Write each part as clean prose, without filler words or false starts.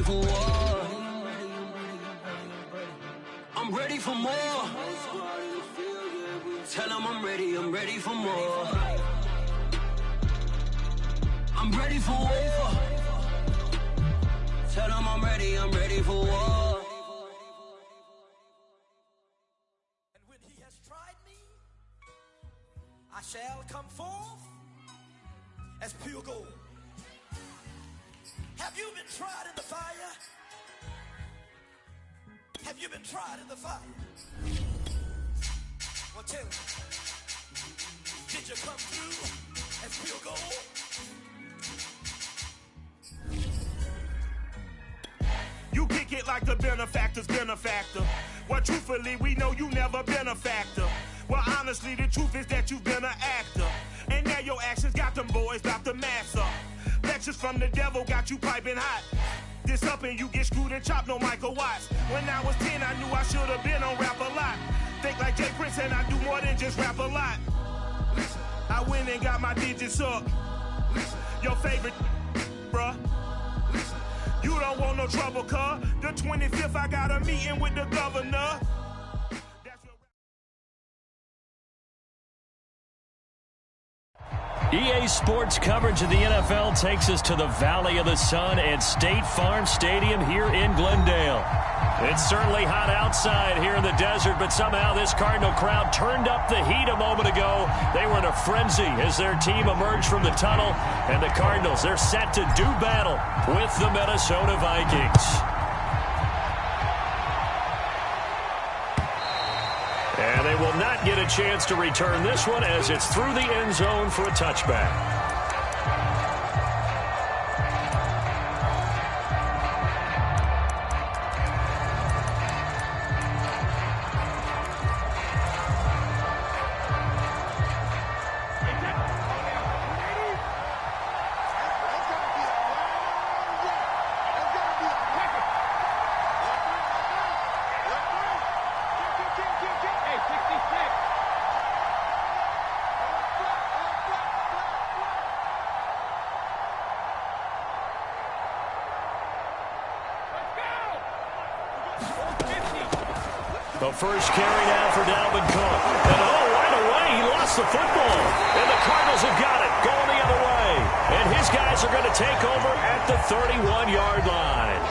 ready for war. I'm ready for more. Tell them I'm ready for more. I'm ready for war. Tell them I'm ready for war. And when he has tried me, I shall come forth as pure gold. Have you been tried in the fire? Have you been tried in the fire? Well, tell me, did you come through as pure gold? You kick it like the benefactor's benefactor. Well, truthfully, we know you never been a factor. Well, honestly, the truth is that you've been an actor. And now your actions got them boys about to mass up. Lectures from the devil got you piping hot. This up and you get screwed and chopped, no Michael Watts. When I was 10, I knew I should have been on Rap a Lot. Think like Jay Prince and I do more than just rap a lot. I went and got my digits up. Your favorite, bruh. You don't want no trouble, cuz. The 25th, I got a meeting with the governor. EA Sports coverage of the NFL takes us to the Valley of the Sun at State Farm Stadium here in Glendale. It's certainly hot outside here in the desert, but somehow this Cardinal crowd turned up the heat a moment ago. They were in a frenzy as their team emerged from the tunnel, and the Cardinals, they're set to do battle with the Minnesota Vikings. And they will not get a chance to return this one as it's through the end zone for a touchback. The first carry now for Dalvin Cook. And right away, he lost the football. And the Cardinals have got it, going the other way. And his guys are going to take over at the 31-yard line.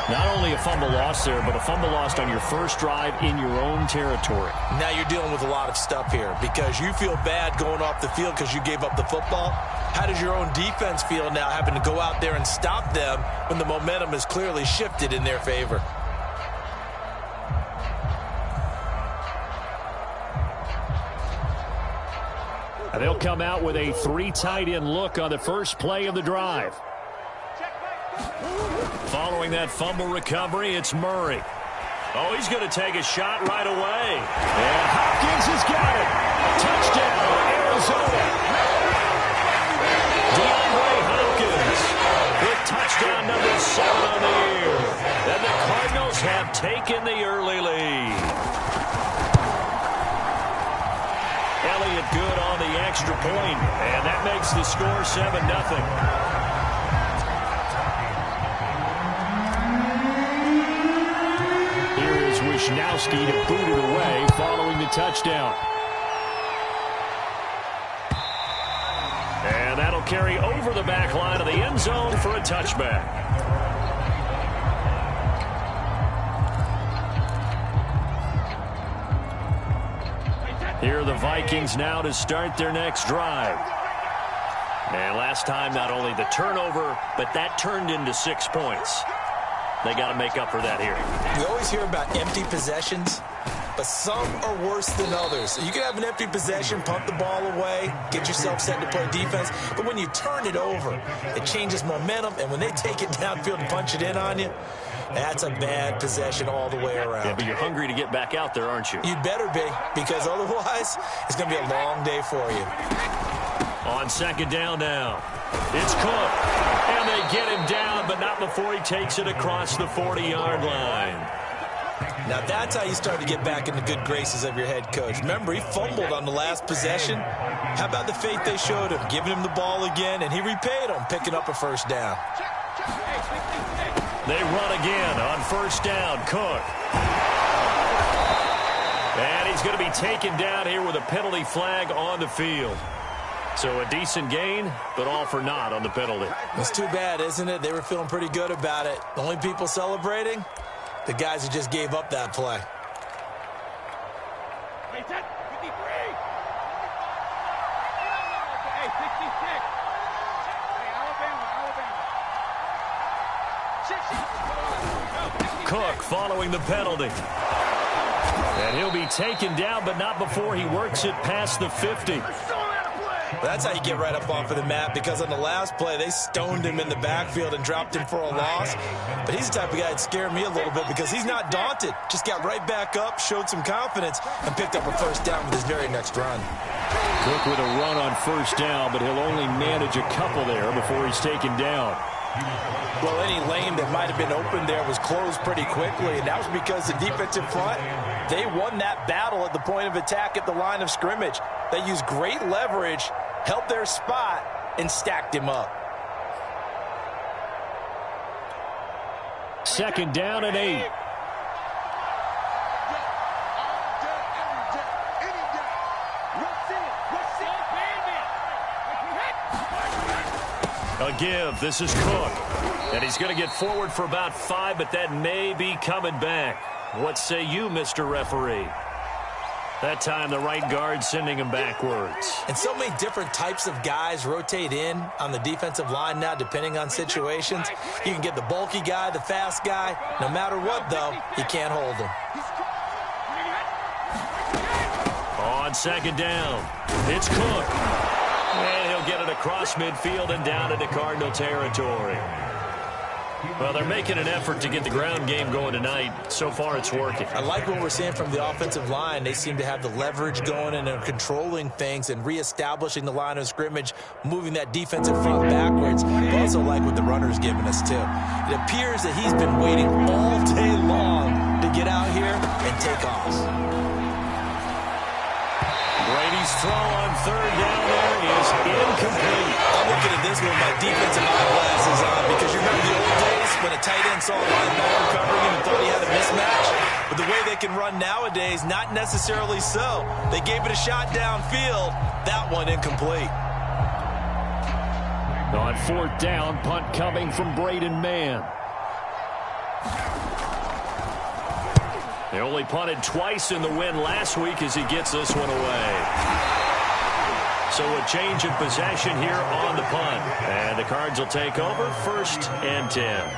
Not only a fumble loss there, but a fumble lost on your first drive in your own territory. Now you're dealing with a lot of stuff here because you feel bad going off the field because you gave up the football. How does your own defense feel now having to go out there and stop them when the momentum is clearly shifted in their favor? And they'll come out with a 3 tight end look on the first play of the drive. Following that fumble recovery, it's Murray. Oh, he's going to take a shot right away. And Hopkins has got it. Touchdown, Arizona. DeAndre Hopkins with touchdown number 7 on the year. And the Cardinals have taken the early lead. Elliott good on the extra point, and that makes the score 7-0. Here is Wisnowski to boot it away following the touchdown. And that'll carry over the back line of the end zone for a touchback. Here are the Vikings now to start their next drive. And last time, not only the turnover, but that turned into 6 points. They got to make up for that here. We always hear about empty possessions, but some are worse than others. You can have an empty possession, pump the ball away, get yourself set to play defense, but when you turn it over, it changes momentum, and when they take it downfield and punch it in on you, that's a bad possession all the way around. Yeah, but you're hungry to get back out there, aren't you? You'd better be, because otherwise it's going to be a long day for you. On second down now, it's Cook. And they get him down, but not before he takes it across the 40-yard line. Now that's how you start to get back in the good graces of your head coach. Remember, he fumbled on the last possession. How about the faith they showed him, giving him the ball again, and he repaid him, picking up a first down. They run again on first down. Cook. And he's going to be taken down here with a penalty flag on the field. So a decent gain, but all for naught on the penalty. It's too bad, isn't it? They were feeling pretty good about it. The only people celebrating, the guys who just gave up that play. Hey, 10, 53. Hey, 66. Hey, Alabama. Cook following the penalty. And he'll be taken down, but not before he works it past the 50. That's how you get right up off of the mat, because on the last play, they stoned him in the backfield and dropped him for a loss. But he's the type of guy that scared me a little bit because he's not daunted. Just got right back up, showed some confidence, and picked up a first down with his very next run. Cook with a run on first down, but he'll only manage a couple there before he's taken down. Well, any lane that might have been open there was closed pretty quickly, and that was because the defensive front, they won that battle at the point of attack at the line of scrimmage. They used great leverage, held their spot, and stacked him up. Second down and 8. A give. This is Cook. And he's going to get forward for about 5, but that may be coming back. What say you, Mr. Referee? That time the right guard sending him backwards. And so many different types of guys rotate in on the defensive line now, depending on situations. You can get the bulky guy, the fast guy. No matter what, though, you can't hold him. On second down, it's Cook. And he'll get it across midfield and down into Cardinal territory. Well, they're making an effort to get the ground game going tonight. So far, it's working. I like what we're seeing from the offensive line. They seem to have the leverage going and are controlling things and reestablishing the line of scrimmage, moving that defensive front backwards. I also like what the runner's giving us, too. It appears that he's been waiting all day long to get out here and take off. Brady's throw on third down there is incomplete. I'm looking at this with my defensive eyeglasses on because you remember the old days when a tight end saw a linebacker covering him and thought he had a mismatch? But the way they can run nowadays, not necessarily so. They gave it a shot downfield. That one incomplete. On fourth down, punt coming from Braden Mann. They only punted twice in the win last week as he gets this one away. So a change of possession here on the punt. And the Cards will take over, 1st and 10.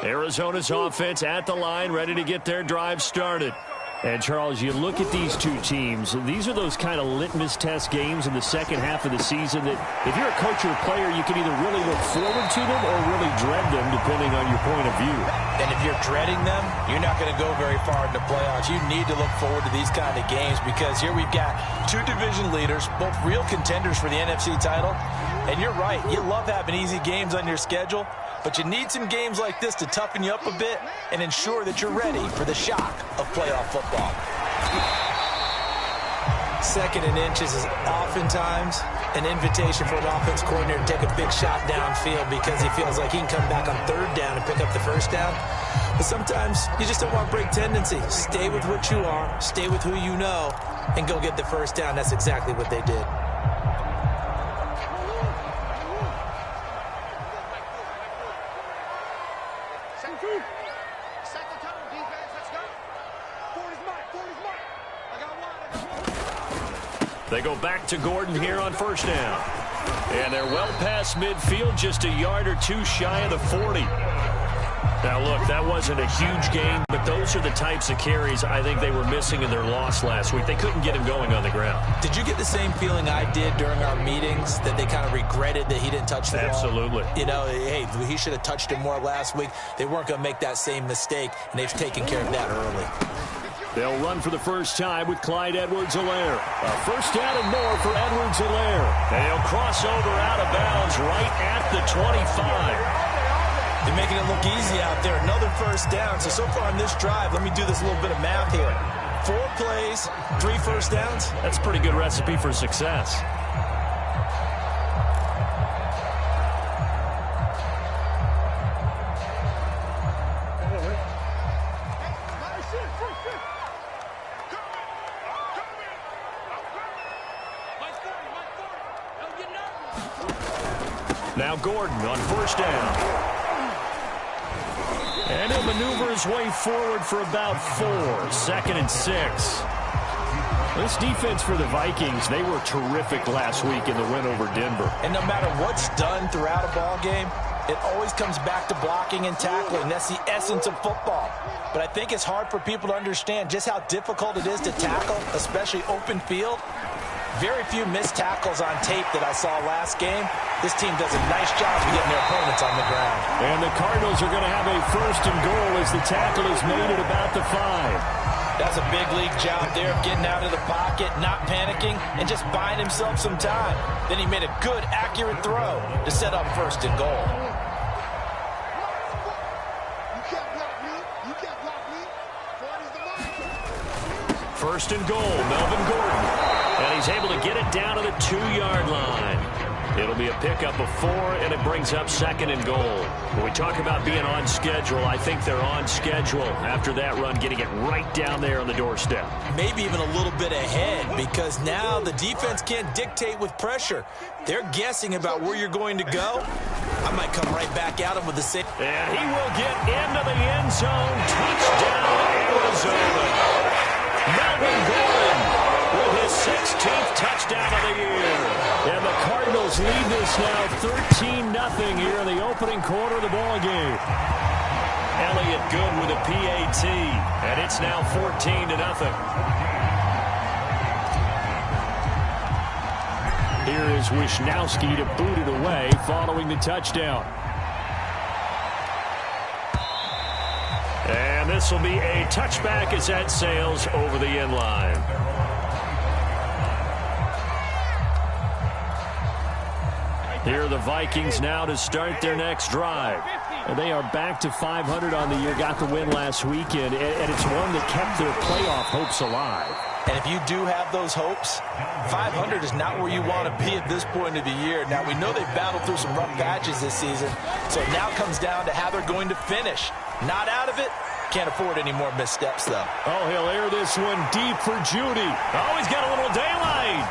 Arizona's offense at the line, ready to get their drive started. And, Charles, you look at these two teams, these are those kind of litmus test games in the second half of the season that if you're a coach or a player, you can either really look forward to them or really dread them, depending on your point of view. And if you're dreading them, you're not going to go very far in the playoffs. You need to look forward to these kind of games because here we've got two division leaders, both real contenders for the NFC title. And you're right, you love having easy games on your schedule, but you need some games like this to toughen you up a bit and ensure that you're ready for the shock of playoff football. Second and inches is oftentimes an invitation for an offense coordinator to take a big shot downfield because he feels like he can come back on third down and pick up the first down. But sometimes you just don't want to break tendency. Stay with what you are, stay with who you know, and go get the first down. That's exactly what they did. They go back to Gordon here on first down. And they're well past midfield, just a yard or two shy of the 40. Now, look, that wasn't a huge gain, but those are the types of carries I think they were missing in their loss last week. They couldn't get him going on the ground. Did you get the same feeling I did during our meetings, that they kind of regretted that he didn't touch the ball? Absolutely. You know, hey, he should have touched it more last week. They weren't going to make that same mistake, and they've taken care of that early. They'll run for the first time with Clyde Edwards-Helaire. A first down and more for Edwards-Helaire. And he'll cross over out of bounds right at the 25. They're making it look easy out there. Another first down. So far on this drive, let me do this little bit of math here. 4 plays, 3 first downs. That's a pretty good recipe for success. Now Gordon on first down. And he'll maneuver his way forward for about 4. 2nd and 6. This defense for the Vikings, they were terrific last week in the win over Denver. And no matter what's done throughout a ball game, it always comes back to blocking and tackling. That's the essence of football. But I think it's hard for people to understand just how difficult it is to tackle, especially open field. Very few missed tackles on tape that I saw last game. This team does a nice job of getting their opponents on the ground. And the Cardinals are going to have a 1st and goal as the tackle is made at about the 5. That's a big league job there of getting out of the pocket, not panicking, and just buying himself some time. Then he made a good, accurate throw to set up 1st and goal. First and goal, Melvin Gordon. And he's able to get it down to the 2-yard line. It'll be a pickup of 4, and it brings up 2nd and goal. When we talk about being on schedule, I think they're on schedule after that run, getting it right down there on the doorstep. Maybe even a little bit ahead, because now the defense can't dictate with pressure. They're guessing about where you're going to go. I might come right back at him with the same. And he will get into the end zone. Touchdown, Arizona. Melvin Gordon with his 16th touchdown of the year. And the Cardinals lead this now 13-0 here in the opening quarter of the ball game. Elliott Good with a PAT, and it's now 14-0. Here is Wisnowski to boot it away following the touchdown. And this will be a touchback as that sails over the end line. Here are the Vikings now to start their next drive. And they are back to 500 on the year, got the win last weekend, and it's one that kept their playoff hopes alive. And if you do have those hopes, 500 is not where you want to be at this point of the year. Now, we know they've battled through some rough patches this season, so it now comes down to how they're going to finish. Not out of it. Can't afford any more missteps, though. Oh, he'll air this one deep for Judy. Oh, he's got a little daylight.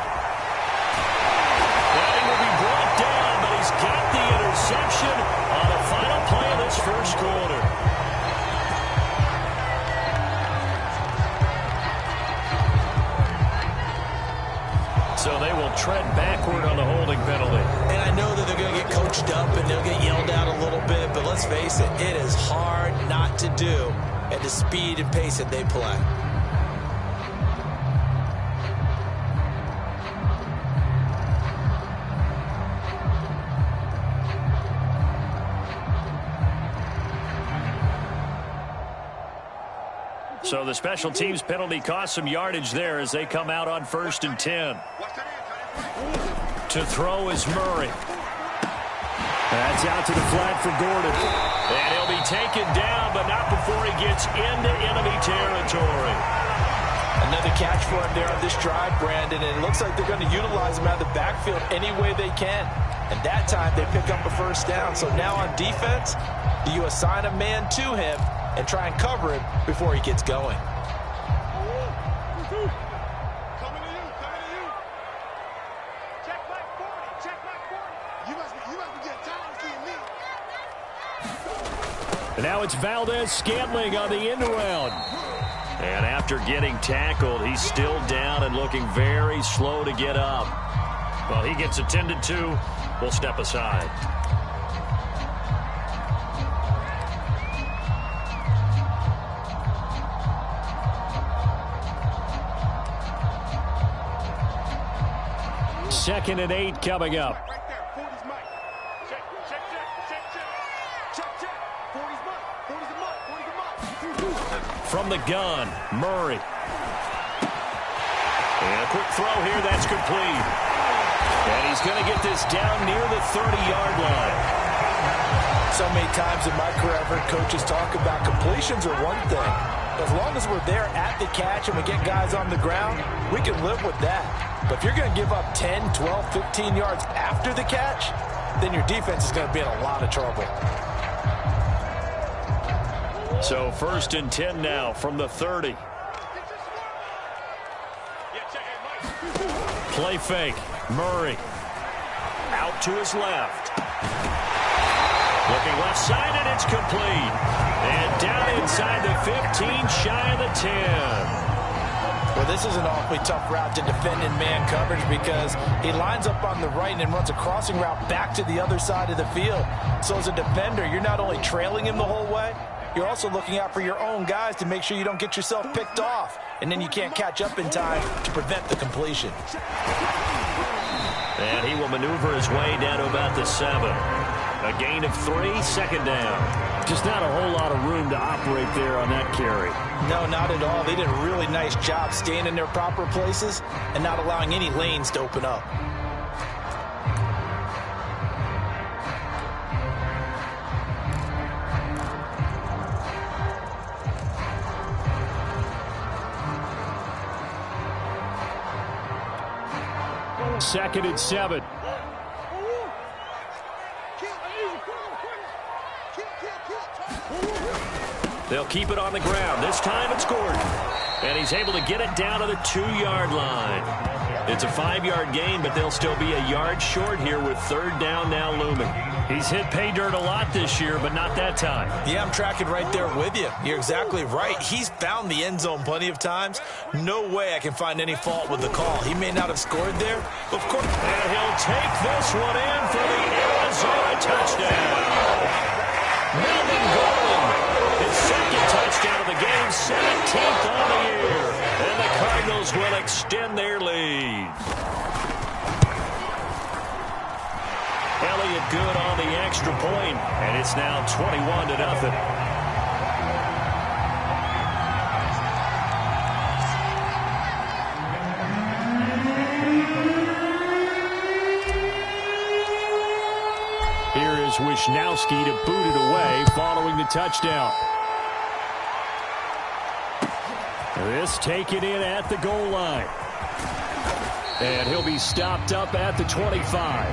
And he will be brought down, but he's got the interception on the final play of this first quarter. So they will tread backward on the holding penalty. And I know that they're going to get coached up and they'll get yelled at a little bit, but let's face it, it is hard not to do at the speed and pace that they play. So the special teams penalty cost some yardage there as they come out on 1st and 10. To throw is Murray. That's out to the flat for Gordon. And he'll be taken down, but not before he gets into enemy territory. Another catch for him there on this drive, Brandon, and it looks like they're going to utilize him out of the backfield any way they can. And that time they pick up a 1st down. So now on defense, do you assign a man to him and try and cover him before he gets going? Coming to you. Check back 40. You must be getting tired of seeing me. And now it's Valdez-Scantling on the end around. And after getting tackled, he's still down and looking very slow to get up. Well, he gets attended to. We'll step aside. Second and 8 coming up. Right there. 40's Mike. Check. 40's Mike. 40's a Mike. From the gun, Murray. And a quick throw here, that's complete. And he's going to get this down near the 30-yard line. So many times in my career, I've heard coaches talk about completions are one thing. As long as we're there at the catch and we get guys on the ground, we can live with that. But if you're going to give up 10, 12, 15 yards after the catch, then your defense is going to be in a lot of trouble. So 1st and 10 now from the 30. Play fake. Murray out to his left. Looking left side, and it's complete. And down inside the 15, shy of the 10. Well, this is an awfully tough route to defend in man coverage because he lines up on the right and then runs a crossing route back to the other side of the field. So as a defender, you're not only trailing him the whole way, you're also looking out for your own guys to make sure you don't get yourself picked off. And then you can't catch up in time to prevent the completion. And he will maneuver his way down to about the 7. A gain of 3, second down. Just not a whole lot of room to operate there on that carry. No, not at all. They did a really nice job staying in their proper places and not allowing any lanes to open up. Second and 7. They'll keep it on the ground. This time it's Gordon. And he's able to get it down to the 2-yard line. It's a 5-yard gain, but they'll still be a yard short here with third down now looming. He's hit pay dirt a lot this year, but not that time. Yeah, I'm tracking right there with you. You're exactly right. He's found the end zone plenty of times. No way I can find any fault with the call. He may not have scored there, but of course. And he'll take this one in for the Arizona touchdown. Melvin Gordon, his second touchdown of the game, 17th on the year. And the Cardinals will extend their lead. Elliott good on the extra point, and it's now 21-0. Here is Wisnowski to boot it away following the touchdown. This taken in at the goal line. And he'll be stopped up at the 25.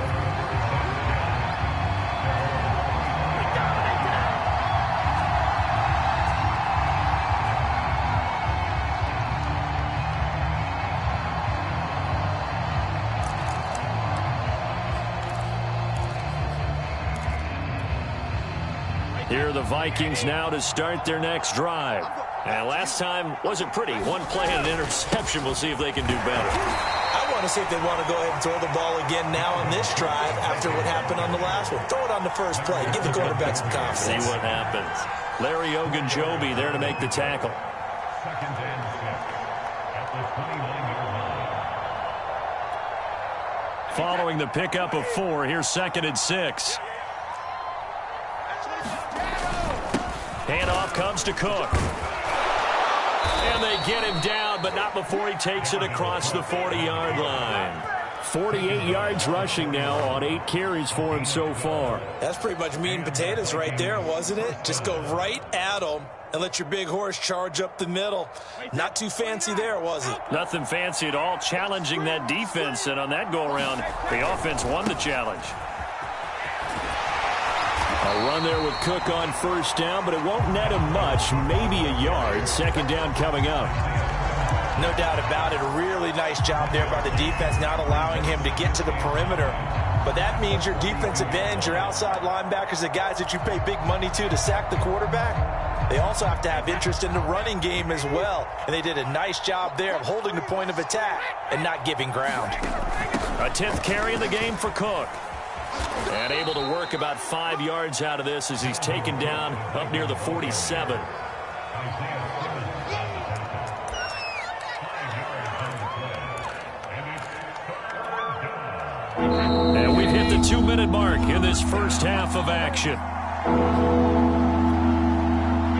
Here are the Vikings now to start their next drive. And last time wasn't pretty. One play and an interception. We'll see if they can do better. I want to see if they want to go ahead and throw the ball again now on this drive after what happened on the last one. Throw it on the first play. Give the quarterback some confidence. See what happens. Larry Ogunjobi there to make the tackle. Following the pickup of 4, here's 2nd and 6. Handoff comes to Cook. And they get him down, but not before he takes it across the 40-yard line. 48 yards rushing now on 8 carries for him so far. That's pretty much meat and potatoes right there, wasn't it? Just go right at him and let your big horse charge up the middle. Not too fancy there, was it? Nothing fancy at all, challenging that defense. And on that go-around, the offense won the challenge. A run there with Cook on first down, but it won't net him much, maybe a yard. Second down coming up. No doubt about it. A really nice job there by the defense, not allowing him to get to the perimeter. But that means your defensive ends, your outside linebackers, the guys that you pay big money to sack the quarterback, they also have to have interest in the running game as well. And they did a nice job there of holding the point of attack and not giving ground. A 10th carry in the game for Cook. And able to work about 5 yards out of this as he's taken down up near the 47. And we've hit the 2-minute mark in this first half of action.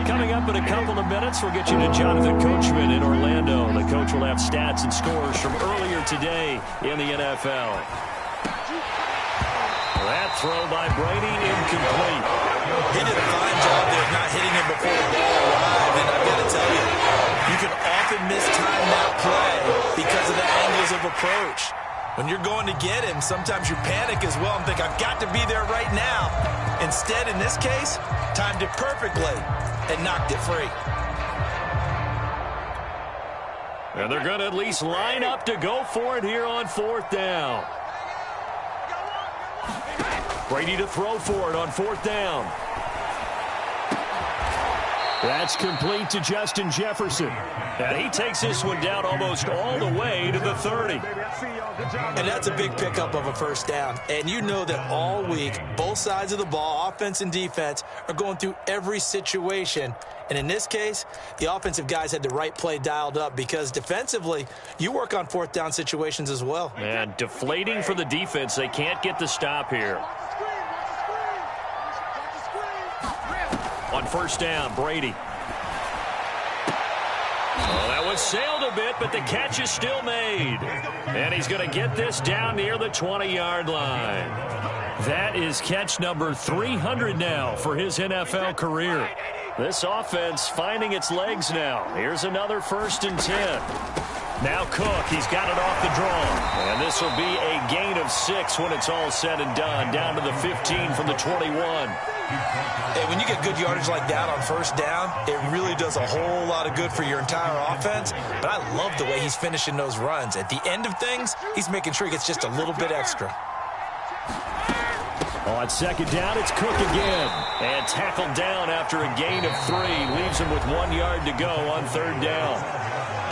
Coming up in a couple of minutes, we'll get you to Jonathan Coachman in Orlando. The coach will have stats and scores from earlier today in the NFL. That throw by Brady incomplete. He did a fine job there of not hitting him before the ball arrived. And I've got to tell you, you can often mistime that play because of the angles of approach. When you're going to get him, sometimes you panic as well and think, I've got to be there right now. Instead, in this case, timed it perfectly and knocked it free. And they're going to at least line up to go for it here on 4th down. Brady to throw for it on 4th down. That's complete to Justin Jefferson. And he takes this one down almost all the way to the 30. And that's a big pickup of a 1st down. And you know that all week, both sides of the ball, offense and defense, are going through every situation. And in this case, the offensive guys had the right play dialed up because defensively, you work on 4th down situations as well. And deflating for the defense. They can't get the stop here. On 1st down, Brady. Oh, that was sailed a bit, but the catch is still made. And he's going to get this down near the 20-yard line. That is catch number 300 now for his NFL career. This offense finding its legs now. Here's another 1st and 10. Now Cook, he's got it off the draw. And this will be a gain of 6 when it's all said and done. Down to the 15 from the 21. Hey, when you get good yardage like that on 1st down, it really does a whole lot of good for your entire offense. But I love the way he's finishing those runs. At the end of things, he's making sure he gets just a little bit extra. On 2nd down, it's Cook again. And tackled down after a gain of 3. Leaves him with 1 yard to go on 3rd down.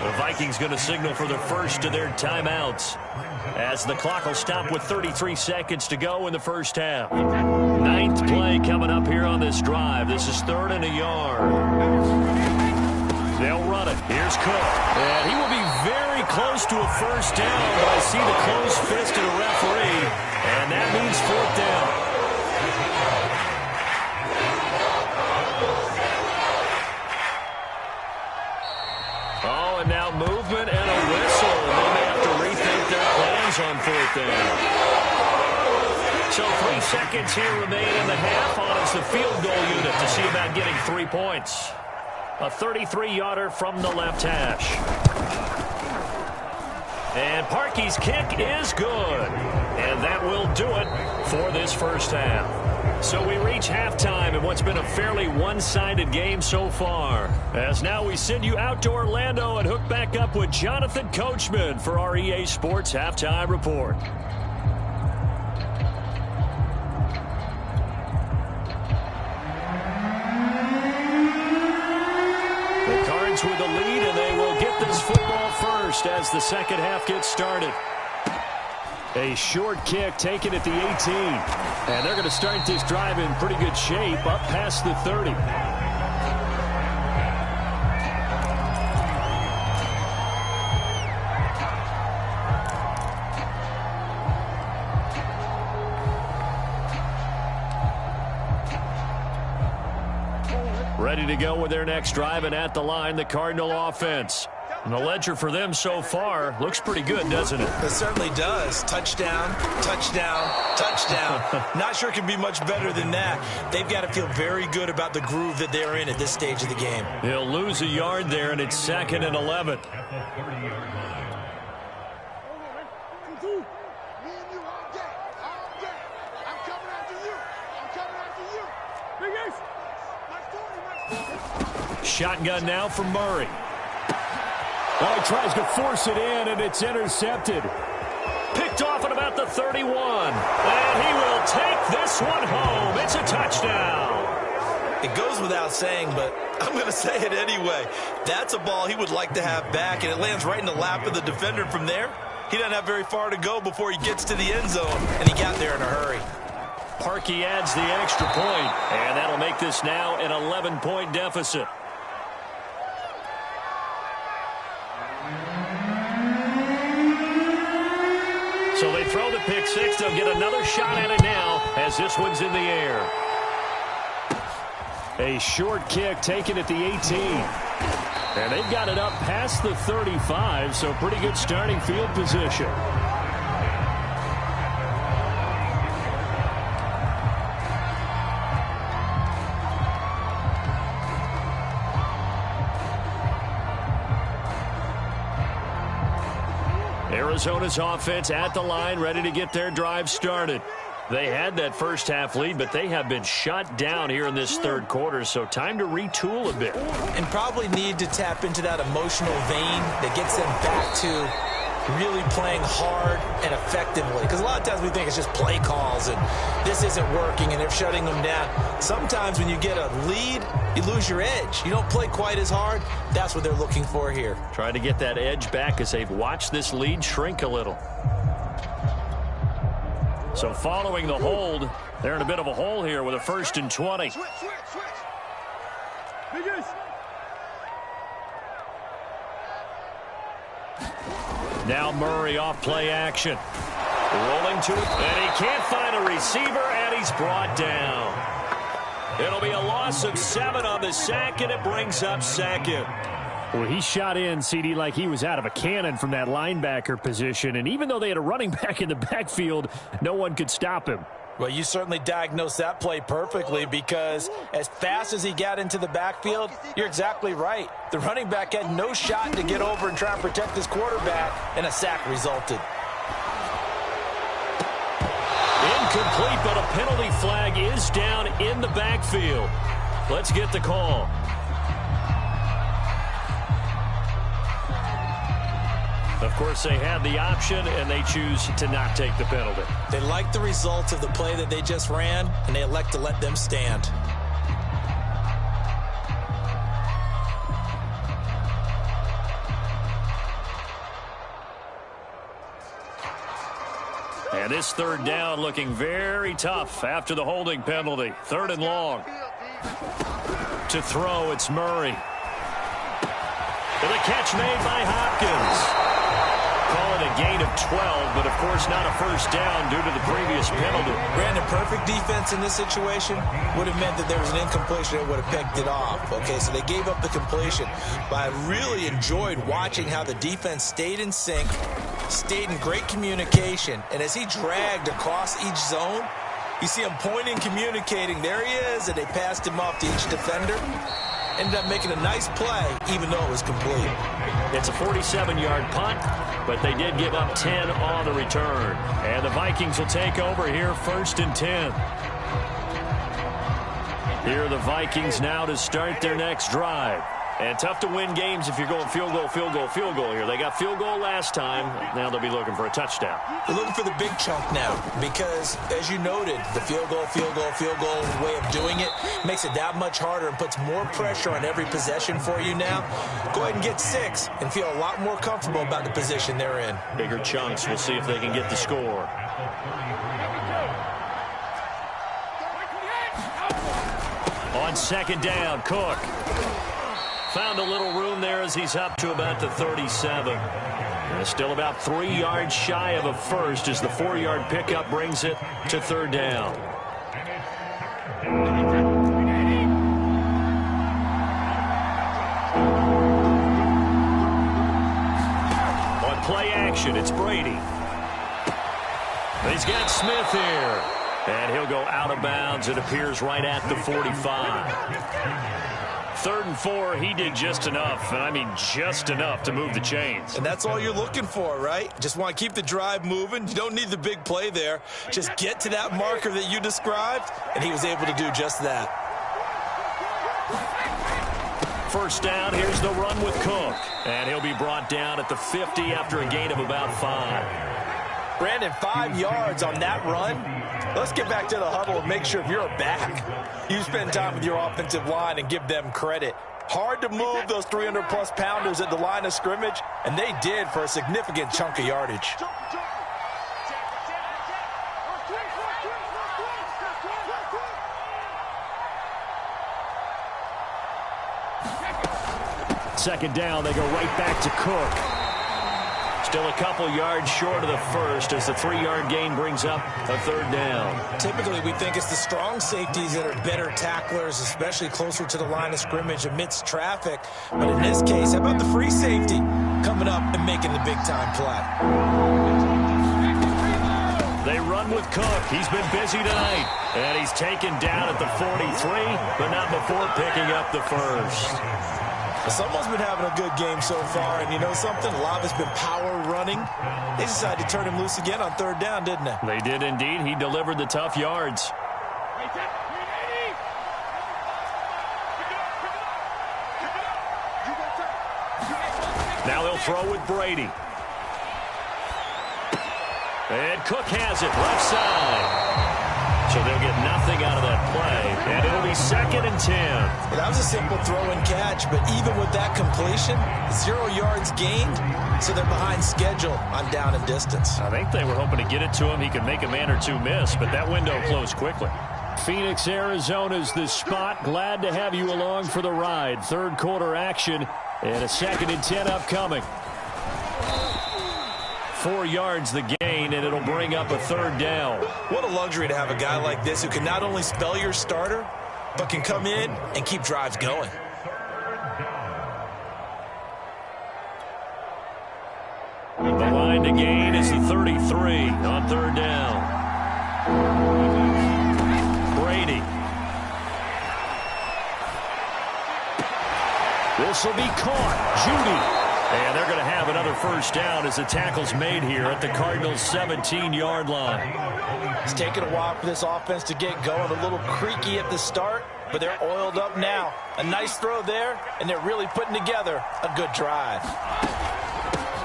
The Vikings going to signal for the first of their timeouts as the clock will stop with 33 seconds to go in the 1st half. 9th play coming up here on this drive. This is 3rd and a yard. They'll run it. Here's Cook. And he will be very close to a 1st down, but I see the closed fist of the referee, and that means 4th down. Oh, and now movement and a whistle. They may have to rethink their plans on 4th down. So 3 seconds here remain in the half on as the field goal unit to see about getting 3 points. A 33-yarder from the left hash. And Parkey's kick is good. And that will do it for this 1st half. So we reach halftime in what's been a fairly one-sided game so far. As now we send you out to Orlando and hook back up with Jonathan Coachman for our EA Sports Halftime Report. The Cards with the lead, and they will get this football first as the 2nd half gets started. A short kick taken at the 18. And they're going to start this drive in pretty good shape up past the 30. Ready to go with their next drive, and at the line, the Cardinal offense. And the ledger for them so far looks pretty good, doesn't it? It certainly does. Touchdown, touchdown, touchdown. Not sure it can be much better than that. They've got to feel very good about the groove that they're in at this stage of the game. He'll lose a yard there, and it's 2nd and 11. Shotgun now from Murray. Oh, he tries to force it in, and it's intercepted. Picked off at about the 31. And he will take this one home. It's a touchdown. It goes without saying, but I'm going to say it anyway. That's a ball he would like to have back, and it lands right in the lap of the defender from there. He doesn't have very far to go before he gets to the end zone, and he got there in a hurry. Parkey adds the extra point, and that'll make this now an 11-point deficit. So they throw the pick six. They'll get another shot at it now as this one's in the air. A short kick taken at the 18. And they've got it up past the 35, so pretty good starting field position. Arizona's offense at the line, ready to get their drive started. They had that first half lead, but they have been shut down here in this third quarter, so time to retool a bit. And probably need to tap into that emotional vein that gets them back to really playing hard and effectively. Because a lot of times we think it's just play calls and this isn't working and they're shutting them down. Sometimes when you get a lead, you lose your edge. You don't play quite as hard. That's what they're looking for here. Trying to get that edge back as they've watched this lead shrink a little. So following the hold, they're in a bit of a hole here with a 1st and 20. Switch. Now Murray off play action. Rolling to it, and he can't find a receiver, and he's brought down. It'll be a loss of 7 on the sack, and it brings up 2nd. Well, he shot in, CD, like he was out of a cannon from that linebacker position. And even though they had a running back in the backfield, no one could stop him. Well, you certainly diagnosed that play perfectly because as fast as he got into the backfield, you're exactly right. The running back had no shot to get over and try and protect his quarterback, and a sack resulted. Incomplete, but a penalty flag is down in the backfield. Let's get the call. Of course, they had the option, and they choose to not take the penalty. They like the results of the play that they just ran, and they elect to let them stand. And this 3rd down looking very tough after the holding penalty. 3rd and long. To throw, it's Murray. And a catch made by Hopkins. Call it a gain of 12, but of course not a 1st down due to the previous penalty. Brandon, perfect defense in this situation would have meant that there was an incompletion that would have picked it off. Okay, so they gave up the completion. But I really enjoyed watching how the defense stayed in sync, stayed in great communication, and as he dragged across each zone, you see him pointing, communicating. There he is, and they passed him off to each defender. Ended up making a nice play, even though it was complete. It's a 47-yard punt, but they did give up 10 on the return. And the Vikings will take over here, 1st and 10. Here are the Vikings now to start their next drive. And tough to win games if you're going field goal here. They got field goal last time. Now they'll be looking for a touchdown. They're looking for the big chunk now because, as you noted, the field goal way of doing it makes it that much harder and puts more pressure on every possession for you now. Go ahead and get 6 and feel a lot more comfortable about the position they're in. Bigger chunks. We'll see if they can get the score. On 2nd down, Cook. Found a little room there as he's up to about the 37. And still about 3 yards shy of a 1st as the 4-yard pickup brings it to 3rd down. On play action, it's Brady. He's got Smith here. And he'll go out of bounds. It appears right at the 45. 3rd and 4, he did just enough, and I mean just enough to move the chains. And that's all you're looking for, right? Just want to keep the drive moving. You don't need the big play there. Just get to that marker that you described, and he was able to do just that. 1st down, here's the run with Cook. And he'll be brought down at the 50 after a gain of about 5. Brandon, 5 yards on that run. Let's get back to the huddle and make sure if you're a back, you spend time with your offensive line and give them credit. Hard to move those 300-plus pounders at the line of scrimmage, and they did for a significant chunk of yardage. Second down, they go right back to Cook. Still a couple yards short of the 1st as the 3-yard gain brings up a 3rd down. Typically, we think it's the strong safeties that are better tacklers, especially closer to the line of scrimmage amidst traffic. But in this case, how about the free safety coming up and making the big-time play? They run with Cook. He's been busy tonight. And he's taken down at the 43, but not before picking up the 1st. Someone's been having a good game so far, and you know something? A lot of it's been power running. They decided to turn him loose again on 3rd down, didn't they? They did indeed. He delivered the tough yards. Now they'll throw with Brady. And Cook has it, left side. So they'll get nothing out of that play, and it'll be 2nd and 10. Well, that was a simple throw and catch, but even with that completion, 0 yards gained, so they're behind schedule on down and distance. I think they were hoping to get it to him. He could make a man or two miss, but that window closed quickly. Phoenix, Arizona's the spot. Glad to have you along for the ride. Third quarter action, and a 2nd and 10 upcoming. 4 yards the gain, and it'll bring up a 3rd down. What a luxury to have a guy like this who can not only spell your starter, but can come in and keep drives going. The line to gain is the 33 on 3rd down. Brady. This will be caught. Judy. And they're going to have another 1st down as the tackle's made here at the Cardinals' 17-yard line. It's taken a while for this offense to get going. A little creaky at the start, but they're oiled up now. A nice throw there, and they're really putting together a good drive.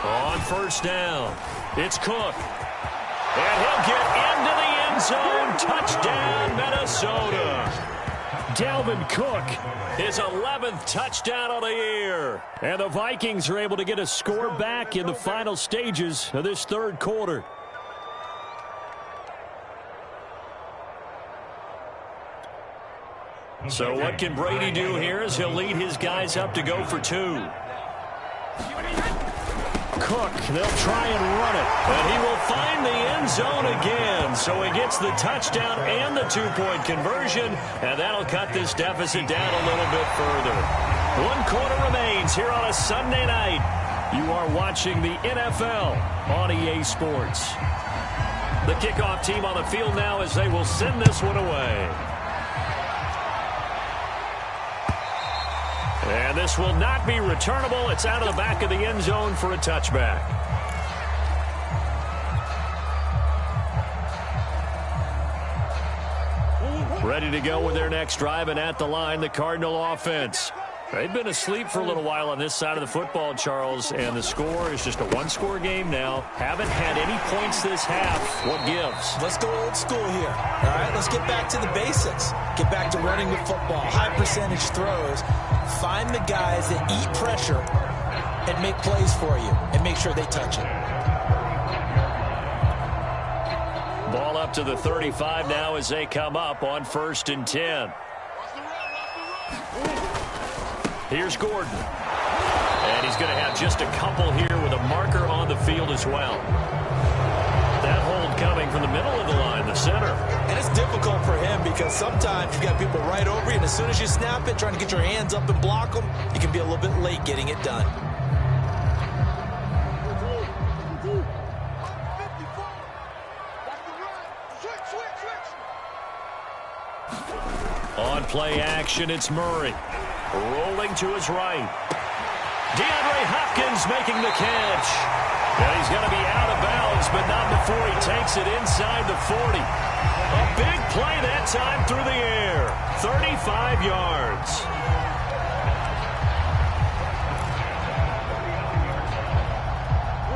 On 1st down, it's Cook. And he'll get into the end zone. Touchdown, Minnesota. Dalvin Cook, his 11th touchdown of the year. And the Vikings are able to get a score back in the final stages of this 3rd quarter. So what can Brady do here as he'll lead his guys up to go for 2. Cook, they'll try and run it, and he will find the end zone again. So he gets the touchdown and the 2-point conversion, and that'll cut this deficit down a little bit further. 1 quarter remains here on a Sunday night. You are watching the NFL on EA Sports. The kickoff team on the field now as they will send this one away. And this will not be returnable. It's out of the back of the end zone for a touchback. Ready to go with their next drive, and at the line, the Cardinal offense. They've been asleep for a little while on this side of the football, Charles, and the score is just a 1-score game now. Haven't had any points this half. What gives? Let's go old school here. All right, let's get back to the basics. Get back to running the football, high percentage throws. Find the guys that eat pressure and make plays for you and make sure they touch it. Ball up to the 35 now as they come up on 1st and 10. Here's Gordon. And he's going to have just a couple here with a marker on the field as well. That hold coming from the middle of the line, the center. And it's difficult for him because sometimes you've got people right over you, and as soon as you snap it, trying to get your hands up and block them, you can be a little bit late getting it done. On play action, it's Murray. Rolling to his right. DeAndre Hopkins making the catch. And he's going to be out of bounds, but not before he takes it inside the 40. A big play that time through the air. 35 yards.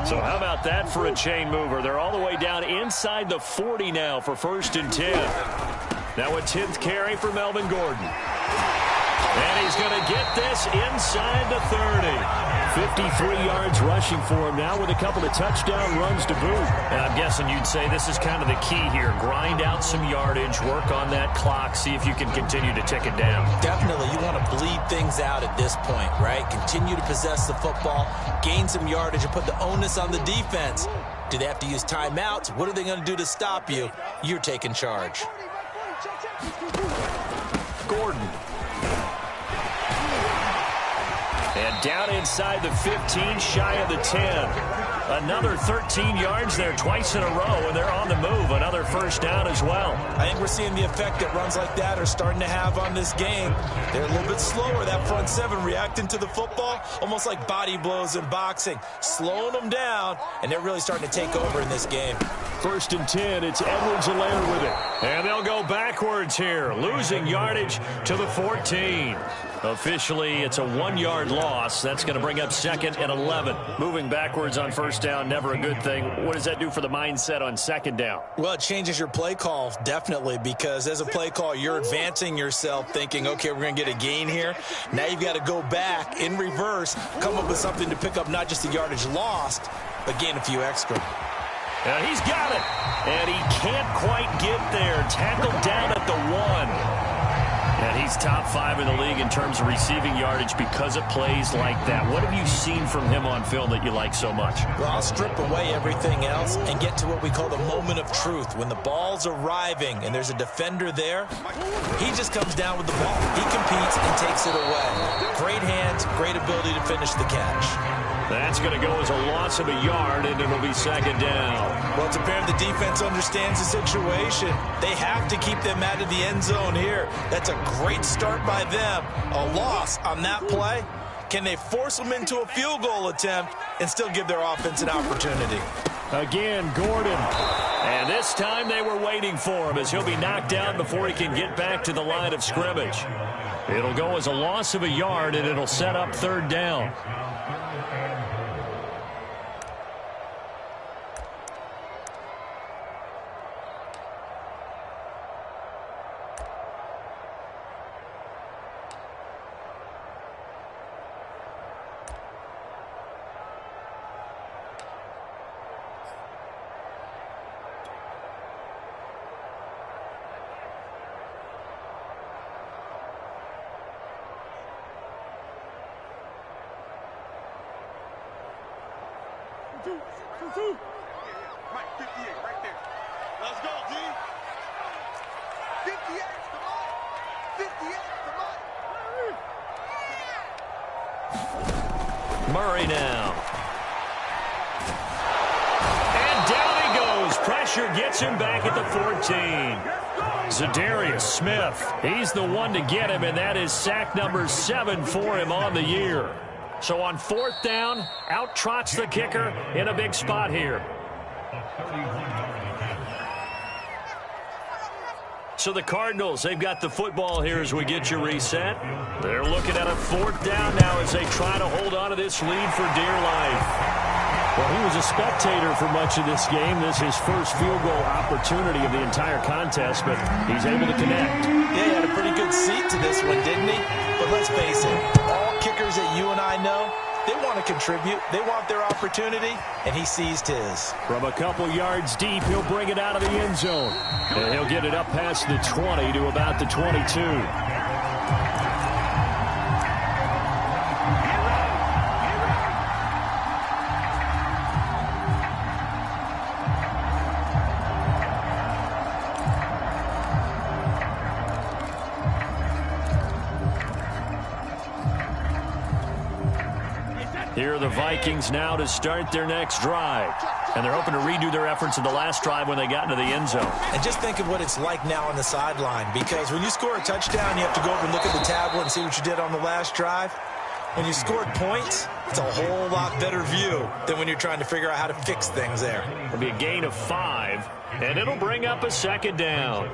So how about that for a chain mover? They're all the way down inside the 40 now for 1st and 10. Now a 10th carry for Melvin Gordon. And he's going to get this inside the 30. 53 yards rushing for him now with a couple of touchdown runs to boot. And I'm guessing you'd say this is kind of the key here. Grind out some yardage, work on that clock, see if you can continue to tick it down. Definitely. You want to bleed things out at this point, right? Continue to possess the football, gain some yardage, and put the onus on the defense. Do they have to use timeouts? What are they going to do to stop you? You're taking charge. Gordon. And down inside the 15, shy of the 10. Another 13 yards there twice in a row, and they're on the move. Another 1st down as well. I think we're seeing the effect that runs like that are starting to have on this game. They're a little bit slower, that front seven, reacting to the football, almost like body blows in boxing, slowing them down, and they're really starting to take over in this game. first and 10. It's Edwards-Helaire with it. And they'll go backwards here, losing yardage to the 14. Officially, it's a 1-yard loss. That's going to bring up 2nd and 11. Moving backwards on first down, never a good thing. What does that do for the mindset on 2nd down? Well, it changes your play call, definitely, because as a play call, you're advancing yourself thinking, okay, we're going to get a gain here. Now you've got to go back in reverse, come up with something to pick up not just the yardage lost, but gain a few extra. And he's got it. And he can't quite get there. Tackled down at the 1. And he's top 5 in the league in terms of receiving yardage because it plays like that. What have you seen from him on film that you like so much? Well, I'll strip away everything else and get to what we call the moment of truth. When the ball's arriving and there's a defender there, he just comes down with the ball. He competes and takes it away. Great hands, great ability to finish the catch. That's going to go as a loss of a yard, and it'll be 2nd down. Well, it's apparent the defense understands the situation. They have to keep them out of the end zone here. That's a great start by them. A loss on that play. Can they force them into a field goal attempt and still give their offense an opportunity? Again, Gordon. And this time they were waiting for him as he'll be knocked down before he can get back to the line of scrimmage. It'll go as a loss of a yard, and it'll set up 3rd down. Mike, 58, right there. Let's go, D. 58, come on. 58, come on. Murray now. And down he goes. Pressure gets him back at the 14. Zadarius Smith. He's the one to get him, and that is sack number 7 for him on the year. So on 4th down, out trots the kicker in a big spot here. So the Cardinals, they've got the football here as we get you reset. They're looking at a 4th down now as they try to hold on to this lead for dear life. Well, he was a spectator for much of this game. This is his first field goal opportunity of the entire contest, but he's able to connect. Yeah, he had a pretty good seat to this one, didn't he? But let's face it, all kickers that you and I know, they want to contribute. They want their opportunity, and he seized his. From a couple yards deep, he'll bring it out of the end zone. And he'll get it up past the 20 to about the 22. Here are the Vikings now to start their next drive. And they're hoping to redo their efforts in the last drive when they got into the end zone. And just think of what it's like now on the sideline, because when you score a touchdown, you have to go over and look at the tablet and see what you did on the last drive. When you scored points, it's a whole lot better view than when you're trying to figure out how to fix things there. It'll be a gain of 5, and it'll bring up a 2nd down.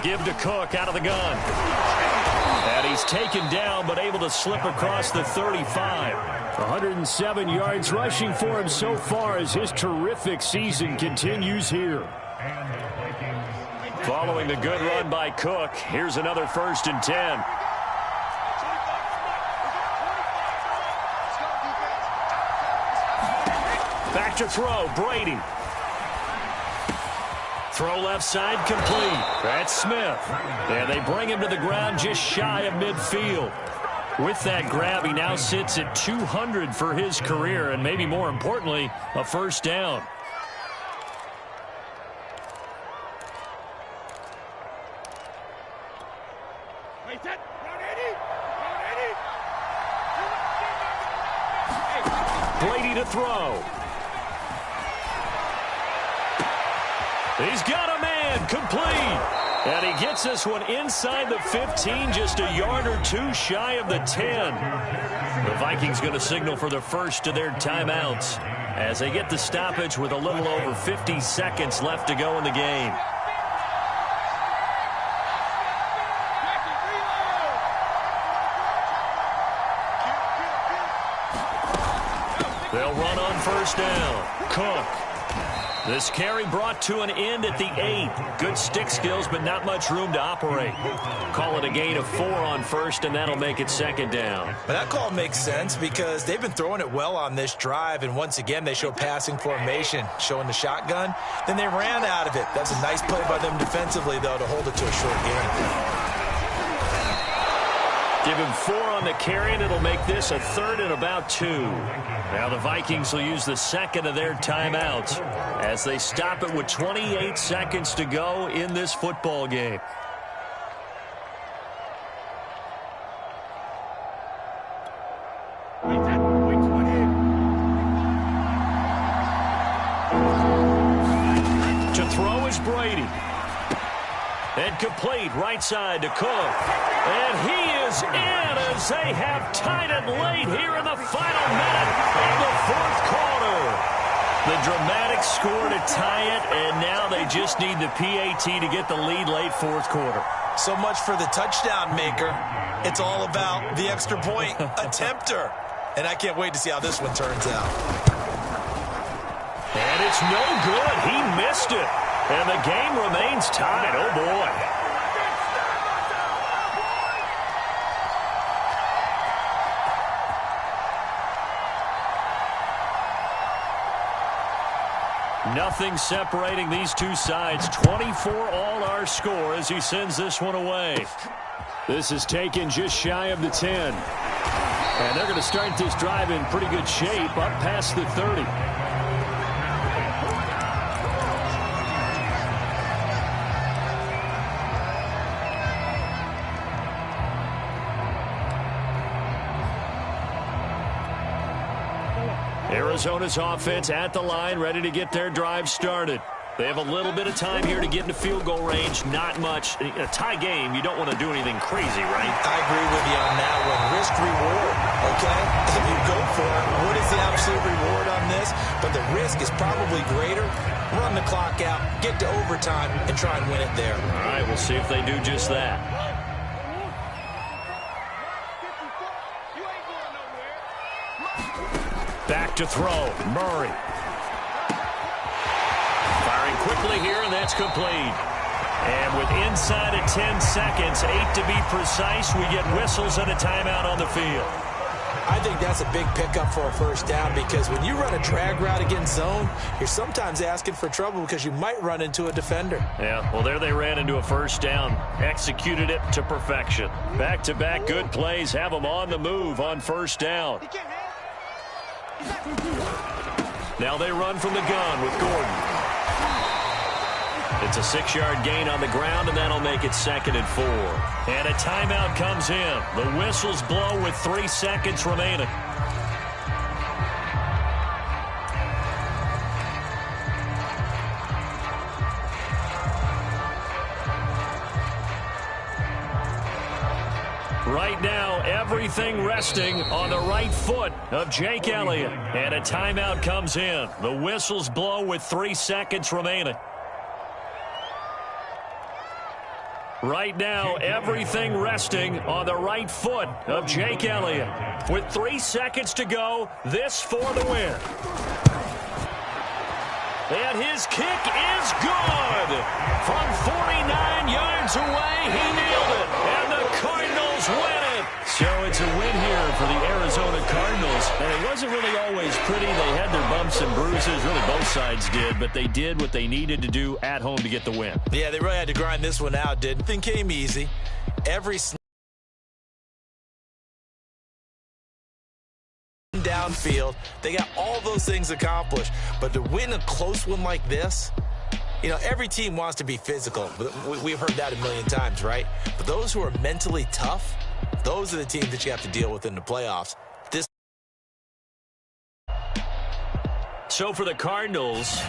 Give to Cook out of the gun. And he's taken down, but able to slip across the 35. 107 yards rushing for him so far as his terrific season continues here. Following the good run by Cook, here's another 1st and 10. Back to throw, Brady. Throw left side complete. That's Smith. And they bring him to the ground just shy of midfield. With that grab, he now sits at 200 for his career, and maybe more importantly, a 1st down. Brady to throw. He's got a man. And complete. And he gets this one inside the 15, just a yard or two shy of the 10. The Vikings going to signal for the first of their timeouts as they get the stoppage with a little over 50 seconds left to go in the game. They'll run on first down. Cook. This carry brought to an end at the 8. Good stick skills, but not much room to operate. Call it a gain of 4 on first, and that'll make it second down. But that call makes sense because they've been throwing it well on this drive, and once again, they show passing formation, showing the shotgun. Then they ran out of it. That's a nice play by them defensively, though, to hold it to a short game. Give him 4 on the carry, and it'll make this a third and about 2. Now the Vikings will use the second of their timeouts as they stop it with 28 seconds to go in this football game. To throw is Brady. And complete right side to Cook. And he is in as they have tied it late here in the final minute of the fourth quarter. The dramatic score to tie it, and now they just need the PAT to get the lead late fourth quarter. So much for the touchdown maker. It's all about the extra point attempter. And I can't wait to see how this one turns out. And it's no good. He missed it. And the game remains tied. Oh, boy. Nothing separating these two sides. 24 all our score as he sends this one away. This is taken just shy of the 10. And they're going to start this drive in pretty good shape up past the 30. Arizona's offense at the line, ready to get their drive started. They have a little bit of time here to get into field goal range, not much. In a tie game, you don't want to do anything crazy, right? I agree with you on that one. Risk-reward, okay? If you go for it, what is the absolute reward on this? But the risk is probably greater. Run the clock out, get to overtime, and try and win it there. All right, we'll see if they do just that. Back to throw, Murray. Firing quickly here, and that's complete. And with inside of 10 seconds, 8 to be precise, we get whistles and a timeout on the field. I think that's a big pickup for a first down because when you run a drag route against zone, you're sometimes asking for trouble because you might run into a defender. Yeah, well, there they ran into a first down. Executed it to perfection. Back-to-back good plays have them on the move on first down. Now they run from the gun with Gordon. It's a 6-yard gain on the ground, and that'll make it second and 4. And a timeout comes in. The whistles blow with 3 seconds remaining. Right now, everything resting on the right foot of Jake Elliott. And a timeout comes in. The whistles blow with 3 seconds remaining. Right now, everything resting on the right foot of Jake Elliott. With 3 seconds to go, this for the win. And his kick is good. From 49 yards away, he nailed it. And the Cardinals win it. So it's a win here for the Arizona Cardinals. And it wasn't really always pretty. They had their bumps and bruises. Really, both sides did. But they did what they needed to do at home to get the win. Yeah, they really had to grind this one out, didn't think came easy. Every downfield, they got all those things accomplished. But to win a close one like this, you know, every team wants to be physical. We've heard that a million times, right? But those who are mentally tough, those are the teams that you have to deal with in the playoffs. So for the Cardinals,